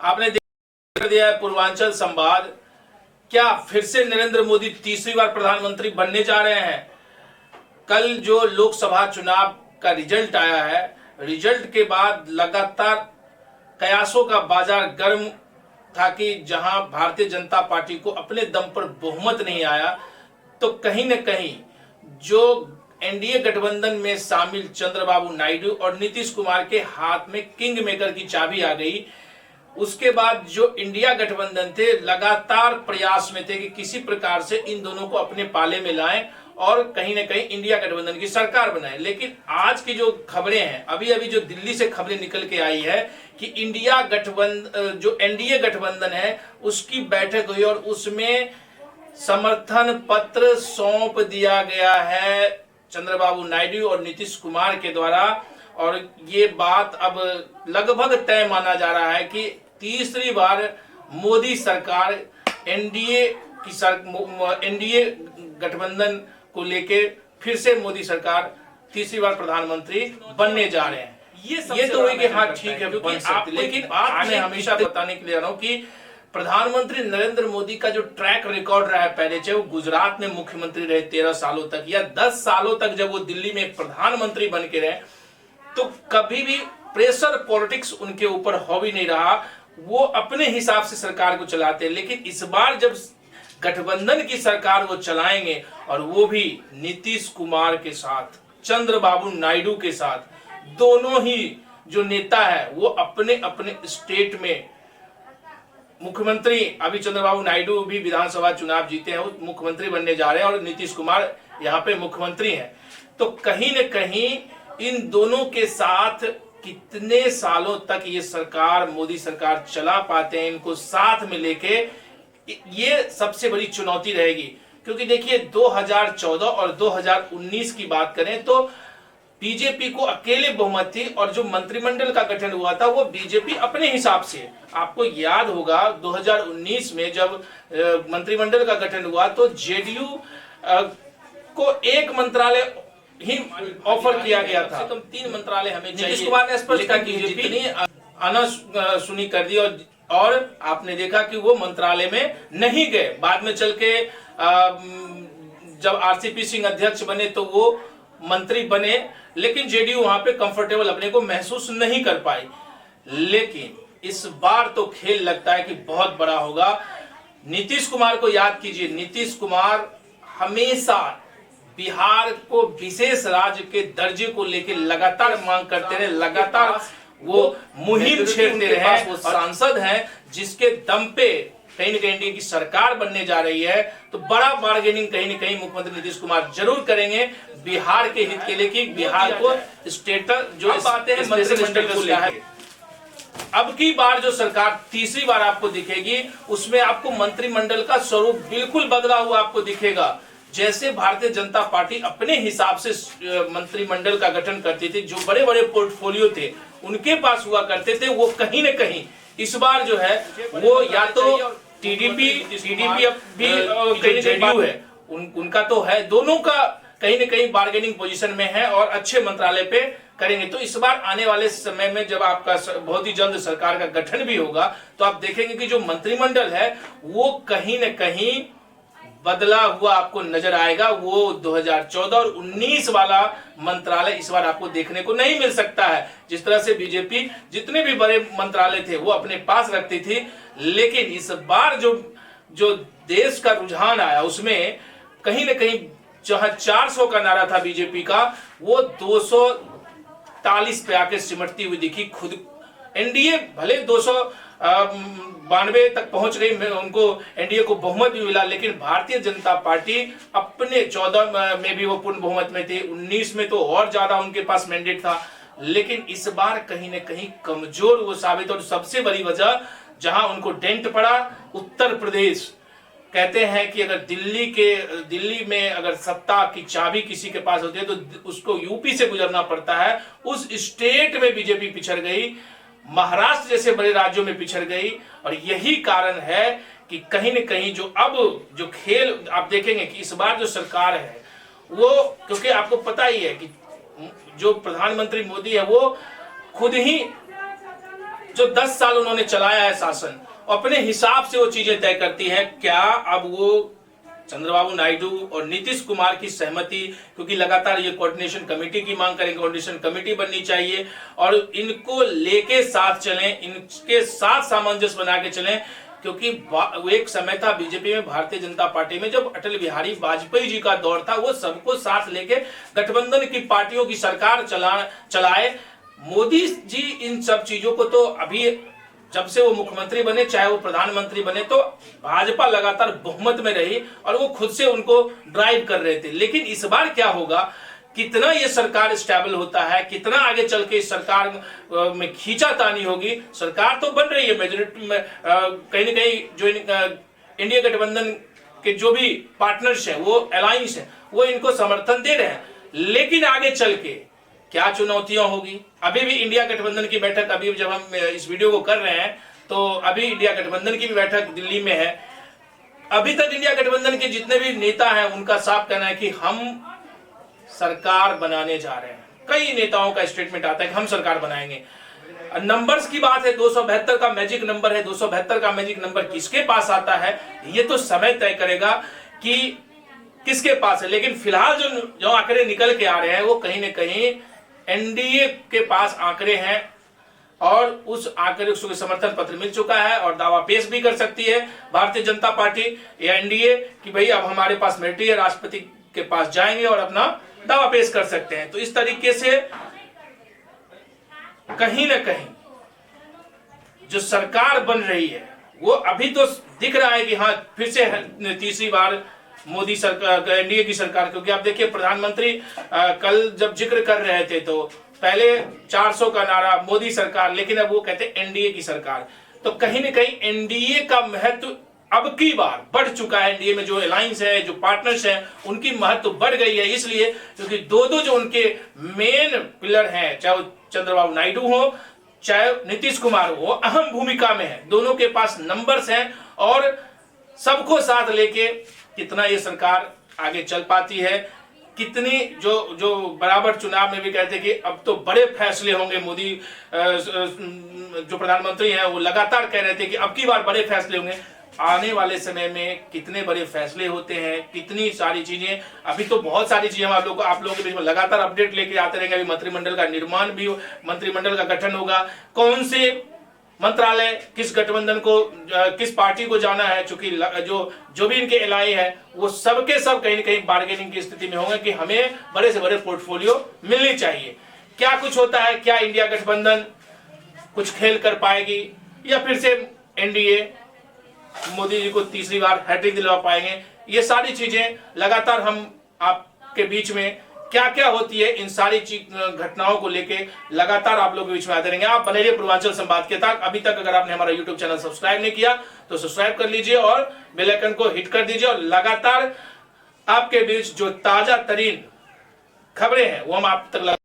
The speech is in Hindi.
आपने कर दिया है पूर्वांचल संवाद। क्या फिर से नरेंद्र मोदी तीसरी बार प्रधानमंत्री बनने जा रहे हैं? कल जो लोकसभा चुनाव का रिजल्ट आया है, रिजल्ट के बाद लगातार कयासों का बाजार गर्म था कि जहां भारतीय जनता पार्टी को अपने दम पर बहुमत नहीं आया, तो कहीं न कहीं जो एनडीए गठबंधन में शामिल चंद्रबाबू नायडू और नीतीश कुमार के हाथ में किंग मेकर की चाबी आ गई। उसके बाद जो इंडिया गठबंधन थे लगातार प्रयास में थे कि किसी प्रकार से इन दोनों को अपने पाले में लाएं और कहीं ना कहीं इंडिया गठबंधन की सरकार बनाएं। लेकिन आज की जो खबरें हैं, अभी अभी जो दिल्ली से खबरें निकल के आई है कि इंडिया गठबंधन जो एनडीए गठबंधन है उसकी बैठक हुई और उसमें समर्थन पत्र सौंप दिया गया है चंद्रबाबू नायडू और नीतीश कुमार के द्वारा। और ये बात अब लगभग तय माना जा रहा है कि तीसरी बार मोदी सरकार एनडीए गठबंधन को लेके फिर से मोदी सरकार तीसरी बार प्रधानमंत्री बनने जा रहे हैं। ये तो हुई कि हाँ ठीक है बन सकते, लेकिन बात मैं हमेशा बताने के लिए आ रहा हूँ कि प्रधानमंत्री नरेंद्र मोदी का जो ट्रैक रिकॉर्ड रहा है, पहले चाहे वो गुजरात में मुख्यमंत्री रहे 13 सालों तक या 10 सालों तक जब वो दिल्ली में प्रधानमंत्री बन के रहे, तो कभी भी प्रेशर पॉलिटिक्स उनके ऊपर हो भी नहीं रहा। वो अपने हिसाब से सरकार को चलाते हैं। लेकिन इस बार जब गठबंधन की सरकार वो चलाएंगे और वो भी नीतीश कुमार के साथ, चंद्रबाबू नायडू के साथ, दोनों ही जो नेता है वो अपने अपने स्टेट में मुख्यमंत्री, अभी चंद्रबाबू नायडू भी विधानसभा चुनाव जीते हैं, वो मुख्यमंत्री बनने जा रहे हैं और नीतीश कुमार यहाँ पे मुख्यमंत्री हैं। तो कहीं न कहीं इन दोनों के साथ कितने सालों तक ये सरकार, मोदी सरकार चला पाते हैं इनको साथ में लेके, ये सबसे बड़ी चुनौती रहेगी। क्योंकि देखिए 2014 और 2019 की बात करें तो बीजेपी को अकेले बहुमत थी और जो मंत्रिमंडल का गठन हुआ था वो बीजेपी अपने हिसाब से, आपको याद होगा 2019 में जब मंत्रिमंडल का गठन हुआ तो जेडीयू को एक मंत्रालय ही ऑफर किया गया था, कम 3 मंत्रालय हमें चाहिए। नीतीश कुमार ने स्पष्ट कहा कि जितनी अनसुनी कर दी और आपने देखा कि वो मंत्रालय में नहीं गए। बाद में चल के जब आरसीपी सिंह अध्यक्ष बने तो वो मंत्री बने, लेकिन जेडीयू वहां पे कंफर्टेबल अपने को महसूस नहीं कर पाई। लेकिन इस बार तो खेल लगता है कि बहुत बड़ा होगा। नीतीश कुमार को याद कीजिए, नीतीश कुमार हमेशा बिहार को विशेष राज्य के दर्जे को लेकर लगातार मांग करते रहे, लगातार वो मुहिम छेड़ते रहे। वो सांसद हैं जिसके दम पे कहीं न कहीं की सरकार बनने जा रही है, तो बड़ा बार्गेनिंग कहीं न कहीं मुख्यमंत्री नीतीश कुमार जरूर करेंगे बिहार के हित के लिए कि बिहार को स्टेटस जो बातें हैं मंत्रिमंडल को लेकर। अब की बार जो सरकार तीसरी बार आपको दिखेगी उसमें आपको मंत्रिमंडल का स्वरूप बिल्कुल बदला हुआ आपको दिखेगा। जैसे भारतीय जनता पार्टी अपने हिसाब से मंत्रिमंडल का गठन करती थी, जो बड़े बड़े पोर्टफोलियो थे उनके पास हुआ करते थे, वो कहीं न कहीं इस बार जो है वो या तो टीडीपी अब भी जेडीयू है, उनका तो है, दोनों का कहीं न कहीं बार्गेनिंग पोजीशन में है और अच्छे मंत्रालय पे करेंगे। तो इस बार आने वाले समय में जब आपका बहुत ही जल्द सरकार का गठन भी होगा तो आप देखेंगे कि जो मंत्रिमंडल है वो कहीं न कहीं बदला हुआ आपको नजर आएगा। वो 2014 और 19 वाला मंत्रालय इस बार आपको देखने को नहीं मिल सकता है। जिस तरह से बीजेपी जितने भी बड़े मंत्रालय थे वो अपने पास रखती थी, लेकिन इस बार जो देश का रुझान आया उसमें कहीं न कहीं जहां 400 का नारा था बीजेपी का, वो 240 पे आके सिमटती हुई दिखी। खुद एनडीए भले 292 तक पहुंच गई, उनको एनडीए को बहुमत भी मिला, लेकिन भारतीय जनता पार्टी अपने 14 में भी वो पूर्ण बहुमत में थी, 19 में तो और ज्यादा उनके पास मैंडेट था। लेकिन इस बार कहीं न कहीं कमजोर वो साबित, और सबसे बड़ी वजह जहां उनको डेंट पड़ा, उत्तर प्रदेश। कहते हैं कि अगर दिल्ली में अगर सत्ता की चाबी किसी के पास होती है तो उसको यूपी से गुजरना पड़ता है। उस स्टेट में बीजेपी पिछड़ गई, महाराष्ट्र जैसे बड़े राज्यों में पिछड़ गई, और यही कारण है कि कहीं न कहीं जो खेल आप देखेंगे कि इस बार जो सरकार है वो, क्योंकि आपको पता ही है कि जो प्रधानमंत्री मोदी है वो खुद ही जो 10 साल उन्होंने चलाया है शासन, अपने हिसाब से वो चीजें तय करती है। क्या अब वो चंद्रबाबू नायडू और नीतीश कुमार की सहमति, क्योंकि लगातार ये कोऑर्डिनेशन कमेटी की मांग करेंगे, कोऑर्डिनेशन कमेटी बननी चाहिए और इनको लेके साथ चलें, इनके साथ सामंजस्य बना के चलें, क्योंकि वो एक समय था बीजेपी में, भारतीय जनता पार्टी में, जब अटल बिहारी वाजपेयी जी का दौर था, वो सबको साथ लेके गठबंधन की पार्टियों की सरकार चलाए। मोदी जी इन सब चीजों को तो अभी जब से वो मुख्यमंत्री बने, चाहे वो प्रधानमंत्री बने, तो भाजपा लगातार बहुमत में रही और वो खुद से उनको ड्राइव कर रहे थे। लेकिन इस बार क्या होगा, कितना ये सरकार स्टेबल होता है, कितना आगे चल के इस सरकार में खींचातानी होगी। सरकार तो बन रही है मेजोरिटी में, कहीं ना कहीं जो इंडिया गठबंधन के जो भी पार्टनर्स हैं, वो अलायंस है, वो इनको समर्थन दे रहे हैं। लेकिन आगे चल के क्या चुनौतियां होगी। अभी भी इंडिया गठबंधन की बैठक, अभी जब हम इस वीडियो को कर रहे हैं तो अभी इंडिया गठबंधन की भी बैठक दिल्ली में है। अभी तक इंडिया गठबंधन के जितने भी नेता हैं उनका साफ कहना है कि हम सरकार बनाने जा रहे हैं। कई नेताओं का स्टेटमेंट आता है कि हम सरकार बनाएंगे। नंबर्स की बात है, 272 का मैजिक नंबर है। 272 का मैजिक नंबर किसके पास आता है ये तो समय तय करेगा कि किसके पास है। लेकिन फिलहाल जो आंकड़े निकल के आ रहे हैं वो कहीं ना कहीं एनडीए के पास आंकड़े हैं और उस आंकड़े को समर्थन पत्र मिल चुका है और दावा पेश भी कर सकती है भारतीय जनता पार्टी या एनडीए कि भाई अब हमारे पास मेरिट है, राष्ट्रपति के पास जाएंगे और अपना दावा पेश कर सकते हैं। तो इस तरीके से कहीं ना कहीं जो सरकार बन रही है वो अभी तो दिख रहा है कि हाँ फिर से तीसरी बार मोदी सरकार, एनडीए की सरकार। क्योंकि आप देखिए प्रधानमंत्री कल जब जिक्र कर रहे थे तो पहले 400 का नारा मोदी सरकार, लेकिन अब वो कहते हैं एनडीए की सरकार। तो कहीं ना कहीं एनडीए का महत्व अब की बार बढ़ चुका है। एनडीए में जो अलायंस है, जो पार्टनर्स हैं, उनकी महत्व बढ़ गई है। इसलिए क्योंकि दो जो उनके मेन पिलर हैं, चाहे वो चंद्रबाबू नायडू हो चाहे नीतीश कुमार हो, वो अहम भूमिका में है। दोनों के पास नंबर्स हैं और सबको साथ लेके कितना ये सरकार आगे चल पाती है, कितनी जो बराबर चुनाव में भी कहते कि अब तो बड़े फैसले होंगे। मोदी जो प्रधानमंत्री हैं वो लगातार कह रहे थे कि अब की बार बड़े फैसले होंगे। आने वाले समय में कितने बड़े फैसले होते हैं, कितनी सारी चीजें, अभी तो बहुत सारी चीजें हम आप लोगों के बीच में लगातार अपडेट लेके आते रहेंगे। अभी मंत्रिमंडल का निर्माण भी, मंत्रिमंडल का गठन होगा, कौन से मंत्रालय किस गठबंधन को, किस पार्टी को जाना है। चूंकि जो भी इनके एलआई है वो सबके सब कहीं ना कहीं बार्गेनिंग की स्थिति में होंगे कि हमें बड़े से बड़े पोर्टफोलियो मिलनी चाहिए। क्या कुछ होता है, क्या इंडिया गठबंधन कुछ खेल कर पाएगी या फिर से एनडीए मोदी जी को तीसरी बार हैट्रिक दिलवा पाएंगे। ये सारी चीजें लगातार हम आपके बीच में क्या क्या होती है, इन सारी घटनाओं को लेके लगातार आप लोगों के बीच में आते रहेंगे। आप बने रहिए पूर्वांचल संवाद के तक। अभी तक अगर आपने हमारा यूट्यूब चैनल सब्सक्राइब नहीं किया तो सब्सक्राइब कर लीजिए और बेल आइकन को हिट कर दीजिए और लगातार आपके बीच जो ताजा तरीन खबरें हैं वो हम आप तक